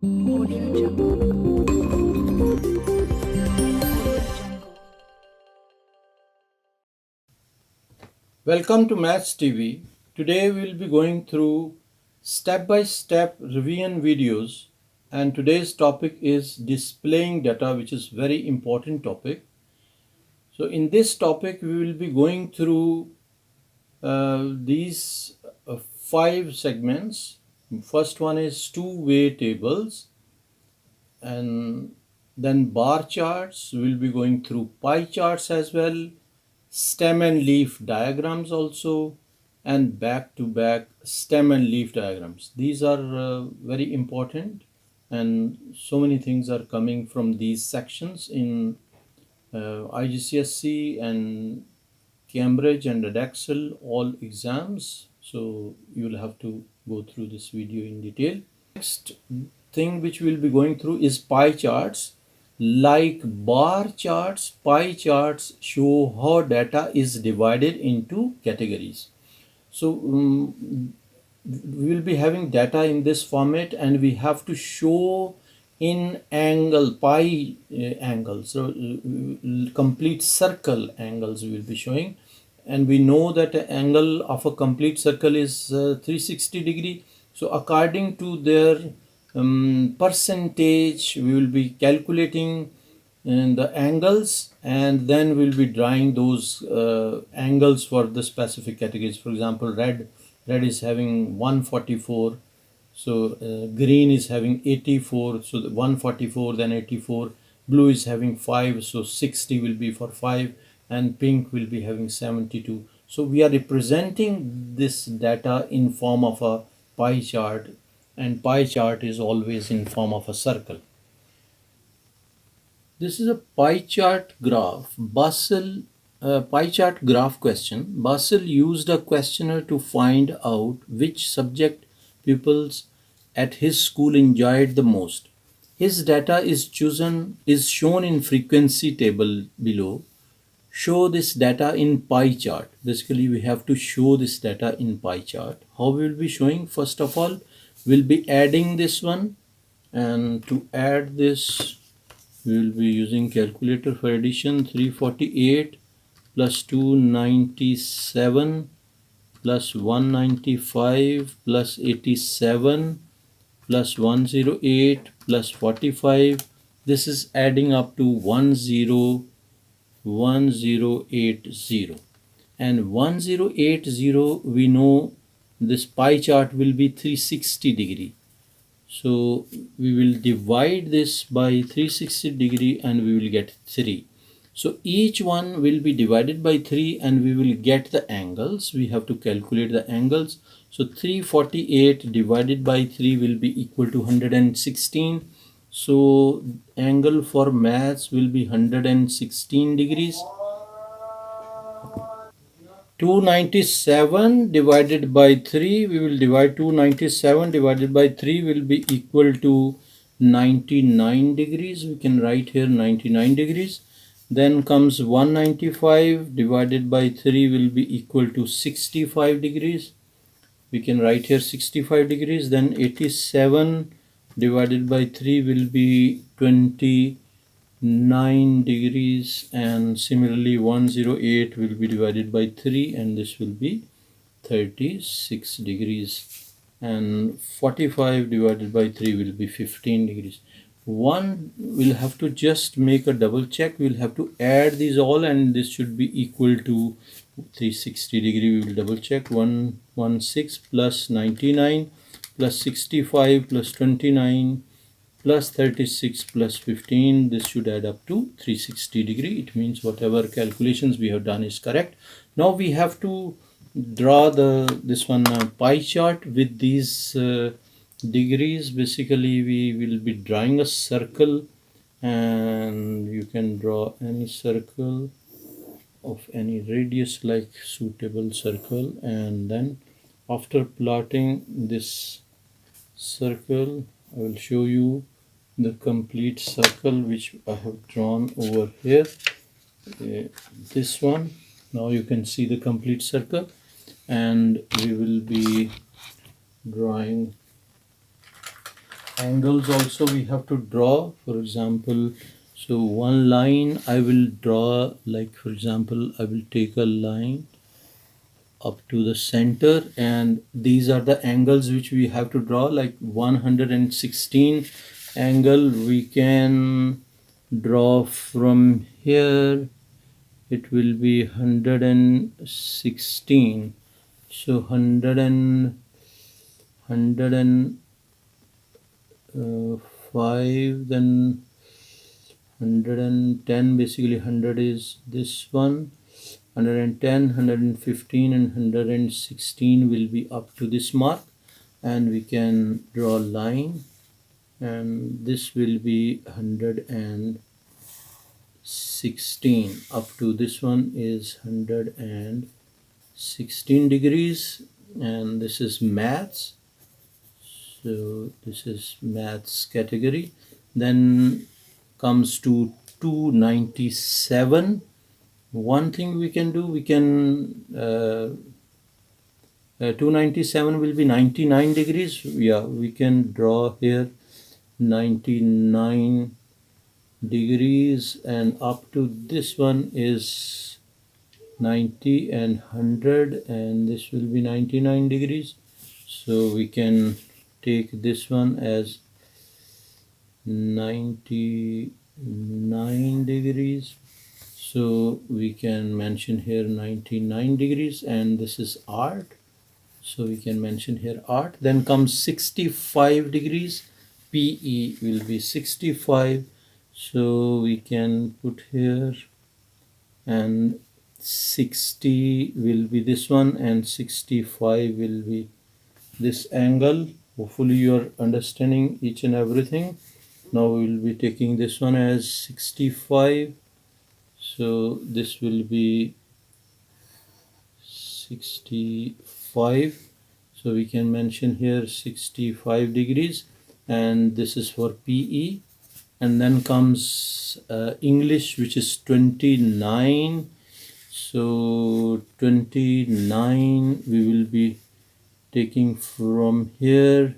Audio Jungle. Welcome to Maths TV. Today we will be going through step-by-step revision videos, and today's topic is displaying data, which is very important topic. So in this topic we will be going through these 5 segments. First one is two-way tables, and then bar charts. We will be going through pie charts as well, stem and leaf diagrams also, and back-to-back stem and leaf diagrams. These are very important, and so many things are coming from these sections in IGCSE and Cambridge and Edexcel, all exams. So you will have to go through this video in detail. Next thing which we'll be going through is pie charts. Like bar charts, pie charts show how data is divided into categories. So we will be having data in this format, and we have to show in angle pi angles. So complete circle angles we will be showing, and we know that the angle of a complete circle is 360 degree. So according to their percentage, we will be calculating the angles, and then we'll be drawing those angles for the specific categories. For example, red is having 144, so green is having 84, so the 144 then 84. Blue is having 5, so 60 will be for 5, and pink will be having 72. So we are representing this data in form of a pie chart, and pie chart is always in form of a circle. This is a pie chart graph. Pie chart graph question. Basil used a questionnaire to find out which subject pupils at his school enjoyed the most. His data is shown in frequency table below. Show this data in pie chart. Basically, we have to show this data in pie chart. How we will be showing? First of all, we'll be adding this one, and to add this, we will be using calculator for addition. 348 plus 297 plus 195 plus 87 plus 108 plus 45. This is adding up to 1080, and 1080, we know this pie chart will be 360 degree. So we will divide this by 360 degree and we will get 3. So each one will be divided by 3 and we will get the angles. We have to calculate the angles. So 348 divided by 3 will be equal to 116. So angle for maths will be 116 degrees. 297 divided by 3, we will divide 297 divided by 3 will be equal to 99 degrees. We can write here 99 degrees. Then comes 195 divided by 3 will be equal to 65 degrees. We can write here 65 degrees. Then 87 divided by 3 will be 29 degrees, and similarly 108 will be divided by 3 and this will be 36 degrees, and 45 divided by 3 will be 15 degrees. One will have to just make a double check. We'll have to add these all, and this should be equal to 360 degree. We will double check. 116 plus 99 plus 65 plus 29 plus 36 plus 15. This should add up to 360 degree. It means whatever calculations we have done is correct. Now we have to draw this one pie chart with these degrees. Basically, we will be drawing a circle, and you can draw any circle of any radius like suitable circle, and then after plotting this circle, I will show you the complete circle which I have drawn over here. This one. Now you can see the complete circle, and we will be drawing angles also we have to draw. For example, so one line I will draw, like for example I will take a line up to the center, and these are the angles which we have to draw, like 116 angle we can draw from here. It will be 116, so 105, then 110, basically 100 is this one, 110, 115 and 116 will be up to this mark, and we can draw a line, and this will be 116 up to this one is 116 degrees, and this is maths. So this is maths category. Then comes to 297. One thing we can do, we can 297 will be 99 degrees. Yeah, we can draw here 99 degrees, and up to this one is 90 and 100, and this will be 99 degrees. So we can take this one as 99 degrees. So we can mention here 99 degrees, and this is art. So we can mention here art. Then comes 65 degrees. PE will be 65. So we can put here, and 60 will be this one, and 65 will be this angle. Hopefully you are understanding each and everything. Now we will be taking this one as 65. So this will be 65. So we can mention here 65 degrees, and this is for PE. And then comes English, which is 29. So 29 we will be taking from here,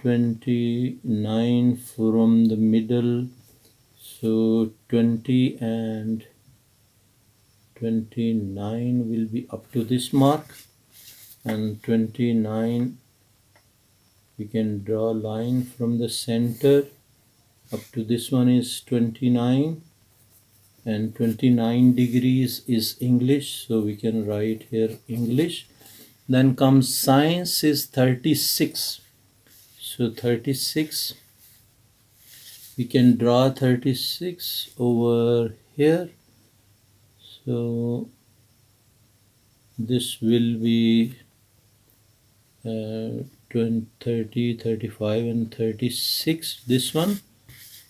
29 from the middle. So 20 and 29 will be up to this mark, and 29 we can draw a line from the center up to this one is 29, and 29 degrees is English, so we can write here English. Then comes science is 36. So 36, we can draw 36 over here. So this will be 20, 30, 35 and 36, this one.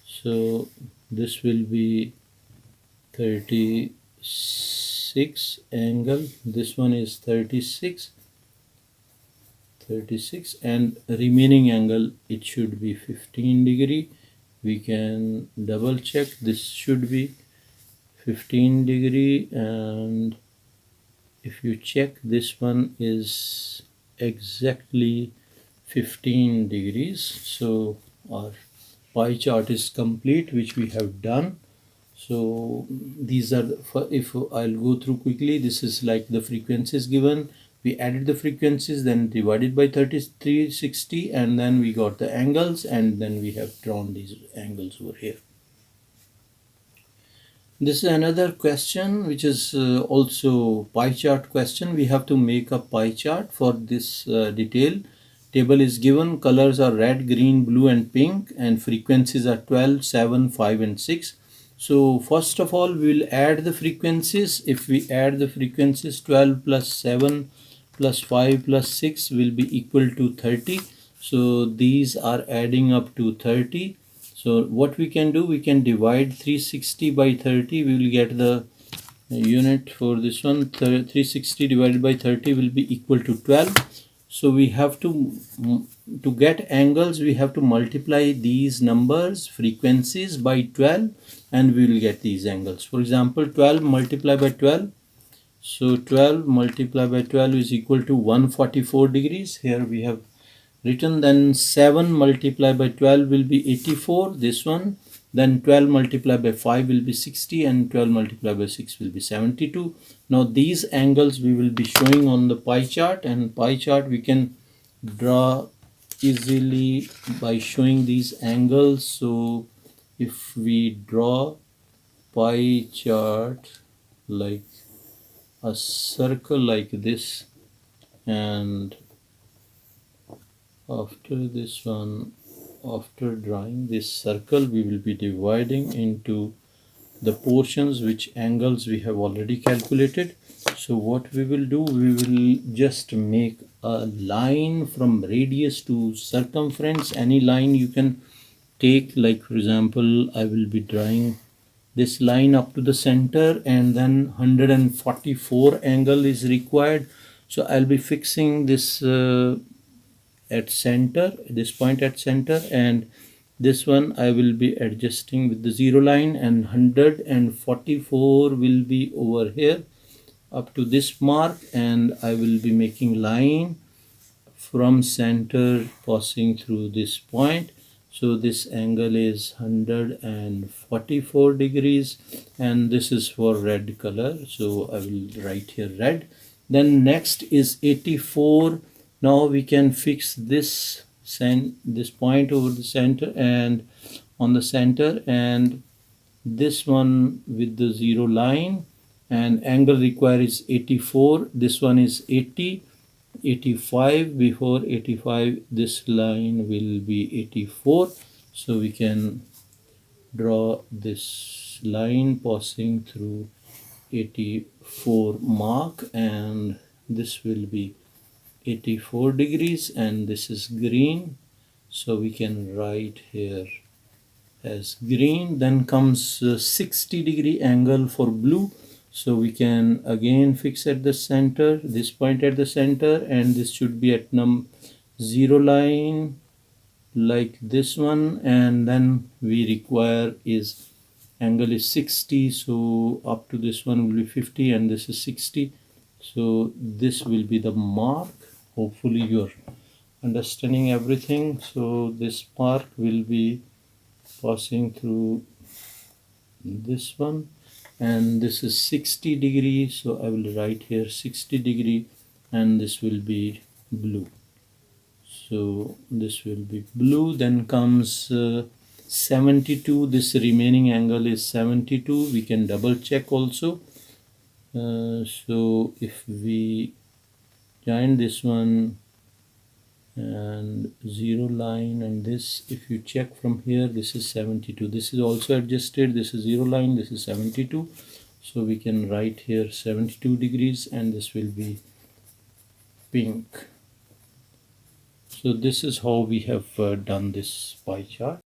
So this will be 36 angle. This one is 36, and remaining angle, it should be 15 degree. We can double check. This should be 15 degree, and if you check, this one is exactly 15 degrees. So our pie chart is complete, which we have done. So these are if I'll go through quickly, this is like the frequencies given. We added the frequencies, then divided by 360, and then we got the angles, and then we have drawn these angles over here. This is another question, which is also pie chart question. We have to make a pie chart for this detail. Table is given, colors are red, green, blue and pink, and frequencies are 12, 7, 5 and 6. So first of all, we will add the frequencies. If we add the frequencies, 12 plus 7 plus 5 plus 6 will be equal to 30. So these are adding up to 30. So what we can do, we can divide 360 by 30. We will get the unit for this one. 360 divided by 30 will be equal to 12. So we have to get angles, we have to multiply these numbers, frequencies, by 12, and we will get these angles. For example, 12 multiplied by 12. So 12 multiplied by 12 is equal to 144 degrees. Here we have written. Then 7 multiplied by 12 will be 84, this one. Then 12 multiplied by 5 will be 60 and 12 multiplied by 6 will be 72. Now these angles we will be showing on the pie chart, and pie chart we can draw easily by showing these angles. So if we draw pie chart like a circle like this, and after this one, after drawing this circle, we will be dividing into the portions which angles we have already calculated. So what we will do, we will just make a line from radius to circumference. Any line you can take, like for example I will be drawing this line up to the center, and then 144 angle is required. So I'll be fixing this at center, this point at center, and this one I will be adjusting with the 0 line, and 144 will be over here up to this mark, and I will be making line from center passing through this point. So this angle is 144 degrees, and this is for red color, so I will write here red. Then next is 84. Now we can fix this point over the center and on the center, and this one with the 0 line, and angle required is 84. This one is 80, 85. Before 85 this line will be 84. So we can draw this line passing through 84 mark, and this will be 84 degrees, and this is green, so we can write here as green. Then comes 60 degree angle for blue, so we can again fix at the center, this point at the center, and this should be at 0 line like this one, and then we require is angle is 60, so up to this one will be 50 and this is 60. So this will be the mark. Hopefully you're understanding everything. So this mark will be passing through this one, and this is 60 degrees, so I will write here 60 degree, and this will be blue. So this will be blue. Then comes 72. This remaining angle is 72. We can double check also. So if we join this one and 0 line and this, if you check from here, this is 72. This is also adjusted. This is 0 line, this is 72. So we can write here 72 degrees, and this will be pink. So this is how we have done this pie chart.